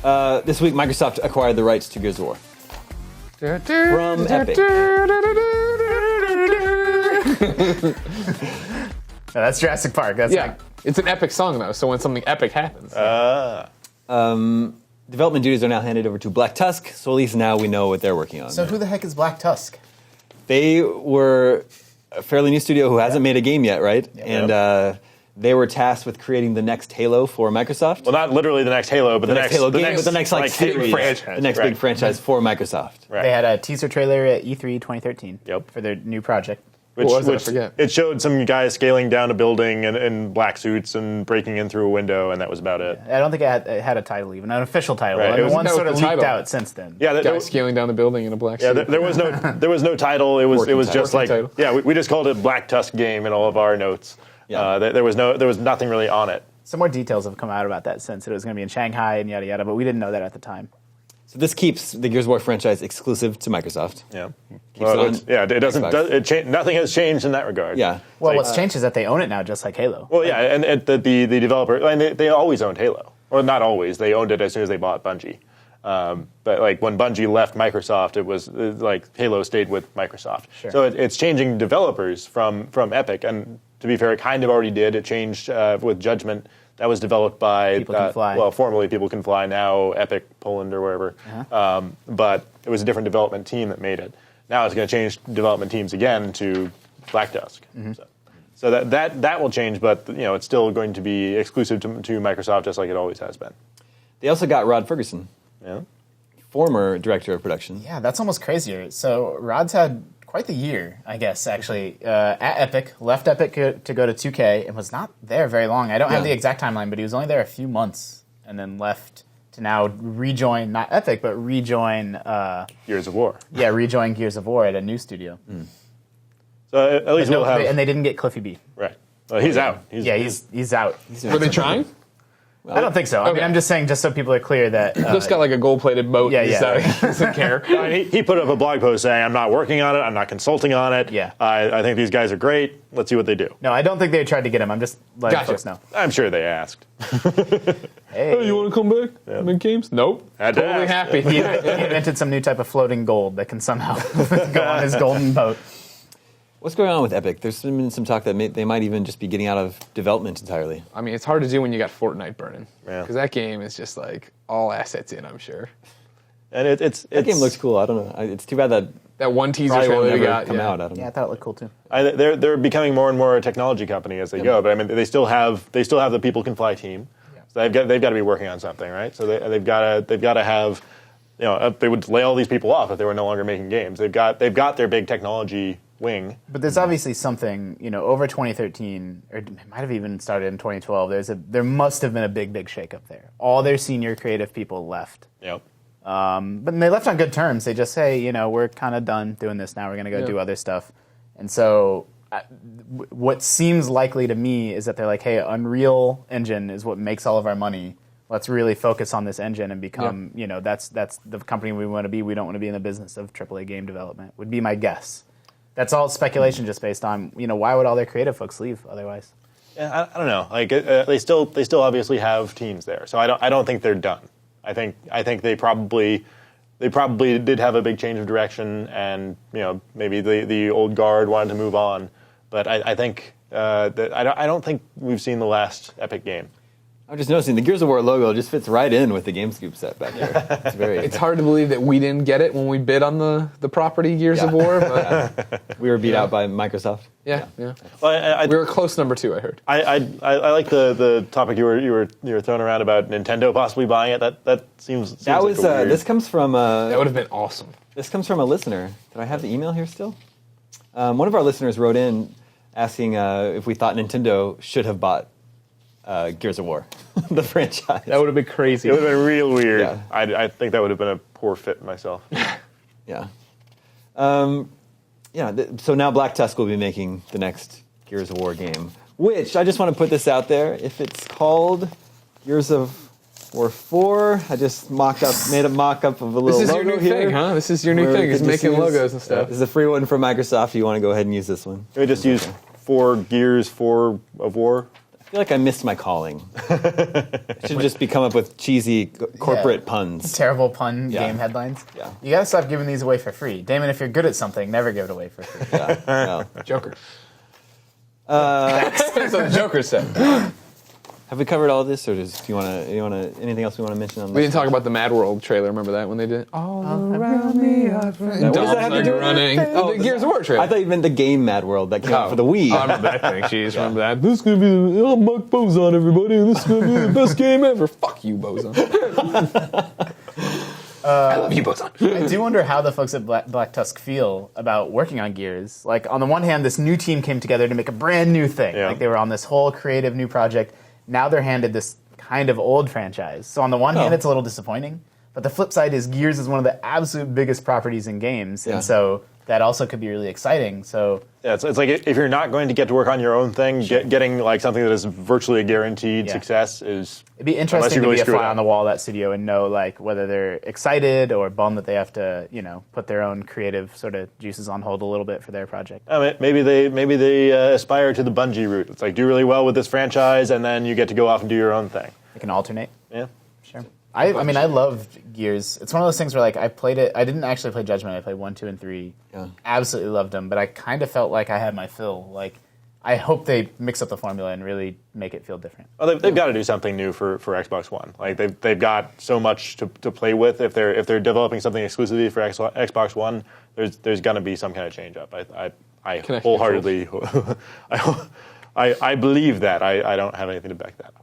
This week, Microsoft acquired the rights to Gears of War from Epic. No, that's Jurassic Park. That's It's an epic song, though, so when something epic happens. Development duties are now handed over to Black Tusk, so at least now we know what they're working on. So who the heck is Black Tusk? They were a fairly new studio who hasn't made a game yet, right? Yep. And they were tasked with creating the next Halo for Microsoft. Well, not literally the next Halo, but the next Halo the game, next, but the next like Halo series, franchise. the next big franchise for Microsoft. Right. They had a teaser trailer at E3 2013 Yep. for their new project. What was it? I forget. It showed some guys scaling down a building in black suits and breaking in through a window, and that was about it. I don't think it had a title, even an official title. Right. And It the was- one that was sort of the leaked title. out since then. Yeah, Guy scaling down the building in a black yeah. suit. There was no title. It was Working just title. like Working title. we just called it Black Tusk Game in all of our notes. Yeah. There was nothing really on it. Some more details have come out about that since it was going to be in Shanghai and yada yada, but we didn't know that at the time. So this keeps the Gears of War franchise exclusive to Microsoft. Yeah. Keeps it on It doesn't. Xbox. Nothing has changed in that regard. Yeah. Well, Like- what's changed is that they own it now, just like Halo. Well, yeah, and the developer, and they always owned Halo. Or not always. They owned it as soon as they bought Bungie. But like when Bungie left Microsoft, it was like Halo stayed with Microsoft. Sure. So it's changing developers from Epic, and to be fair, it kind of already did. It changed with Judgment. That was developed by People Can Fly. Well, formerly People Can Fly, now Epic Poland or wherever. But it was a different development team that made it. Now it's going to change development teams again to Black Tusk. So that will change, but it's still going to be exclusive to Microsoft, just like it always has been. They also got Rod Ferguson, Yeah. former director of production. Yeah, that's almost crazier. So Rod's had quite the year, I guess, actually, at Epic. Left Epic to go to 2K and was not there very long. I don't have the exact timeline, but he was only there a few months and then left to now rejoin, not Epic, but rejoin... Gears of War. Yeah, rejoin Gears of War at a new studio. So at least we'll have... And they didn't get Cliffy B. Right. Well, he's out. He's out. Were they trying? I don't think so. I mean, Okay. I'm just saying, just so people are clear that... Just got like a gold-plated boat. Yeah, and yeah. He doesn't care. I mean, he put up a blog post saying, I'm not working on it, I'm not consulting on it. Yeah. I think these guys are great. Let's see what they do. No, I don't think they tried to get him. I'm just letting Gotcha. folks know. I'm sure they asked. Hey, you want to come back? Make games? Nope. Had to Totally ask. happy. He invented some new type of floating gold that can somehow go on his golden boat. What's going on with Epic? There's been some talk that they might even just be getting out of development entirely. I mean, it's hard to do when you got Fortnite burning. Yeah. Because that game is just like all assets in, I'm sure. And it's That game looks cool. I don't know. It's too bad that That one teaser probably trailer won't they never got. come yeah. out. I don't know. Yeah, I thought it looked cool too. they're becoming more and more a technology company as they go. But I mean, they still have the People Can Fly team. So they've got to be working on something, right? So they've got to have, they would lay all these people off if they were no longer making games. They've got their big technology wing. But there's obviously something, over 2013, or it might have even started in 2012. There must have been a big shakeup there. All their senior creative people left. Yep. But they left on good terms. They just say, we're kind of done doing this now. We're going to go do other stuff. And so what seems likely to me is that they're like, hey, Unreal Engine is what makes all of our money. Let's really focus on this engine and become, that's the company we want to be. We don't want to be in the business of AAA game development, would be my guess. That's all speculation just based on, why would all their creative folks leave otherwise? Yeah, I don't know. Like they still obviously have teams there. So I don't think they're done. I think they probably did have a big change of direction, and maybe the old guard wanted to move on. But I think that I don't think we've seen the last Epic game. I'm just noticing the Gears of War logo just fits right in with the GameScoop set back there. It's hard to believe that we didn't get it when we bid on the property Gears of War. But We were beat out by Microsoft. yeah. Well, We were close number 2, I heard. I like the topic you were throwing around about Nintendo possibly buying it. That seems That like was a weird... this comes from That would have been awesome. this comes from a listener. Did I have the email here still? One of our listeners wrote in asking if we thought Nintendo should have bought Gears of War, the franchise. That would have been crazy. It would have been real weird. Yeah. I think that would have been a poor fit myself. Yeah. So now Black Tusk will be making the next Gears of War game, which I just want to put this out there. If it's called Gears of War 4, I just made a mock-up of a little This is logo your new here. thing, huh? This is your new where thing, we is could just making use- logos and stuff. This is a free one from Microsoft. You want to go ahead and use this one. Can we just use 4 Gears, 4 of War? feel like I missed my calling. I should just be come up with cheesy corporate puns. Terrible pun game headlines. Yeah. You gotta stop giving these away for free. Damon, if you're good at something, never give it away for free. Yeah. Joker. That's what the Joker said. Have we covered all this, or do you want to? Anything else we want to mention on this? We didn't talk about the Mad World trailer. Remember that when they did all around me? What does that have to do with running. Oh, the Gears of War trailer. I thought you meant the game Mad World that came out for the Wii. Oh, I remember that thing. Jeez, remember that. This is gonna be I'm Mike Bozon, everybody. And this is gonna be the best game ever. Fuck you, Bozon. I love you, Bozon. I do wonder how the folks at Black Tusk feel about working on Gears. Like, on the one hand, this new team came together to make a brand new thing. Yeah. Like, they were on this whole creative new project. Now they're handed this kind of old franchise. So on the one hand, it's a little disappointing. But the flip side is Gears is one of the absolute biggest properties in games. Yeah. And so that also could be really exciting. So Yeah, it's like if you're not going to get to work on your own thing, getting like something that is virtually a guaranteed success is. it'd be unless interesting you to really be a screw it fly up. on the wall of that studio and know like whether they're excited or bummed that they have to, put their own creative sort of juices on hold a little bit for their project. I mean, maybe they aspire to the Bungie route. It's like do really well with this franchise, and then you get to go off and do your own thing. They can alternate. Yeah. Sure. I mean, I loved Gears. It's one of those things where, like, I played it. I didn't actually play Judgment. I played 1, 2, and 3. Yeah. Absolutely loved them, but I kind of felt like I had my fill. Like, I hope they mix up the formula and really make it feel different. Well, they've got to do something new for Xbox One. Like they've got so much to play with. If they're developing something exclusively for Xbox One, there's going to be some kind of change up. I wholeheartedly I believe that. I don't have anything to back that.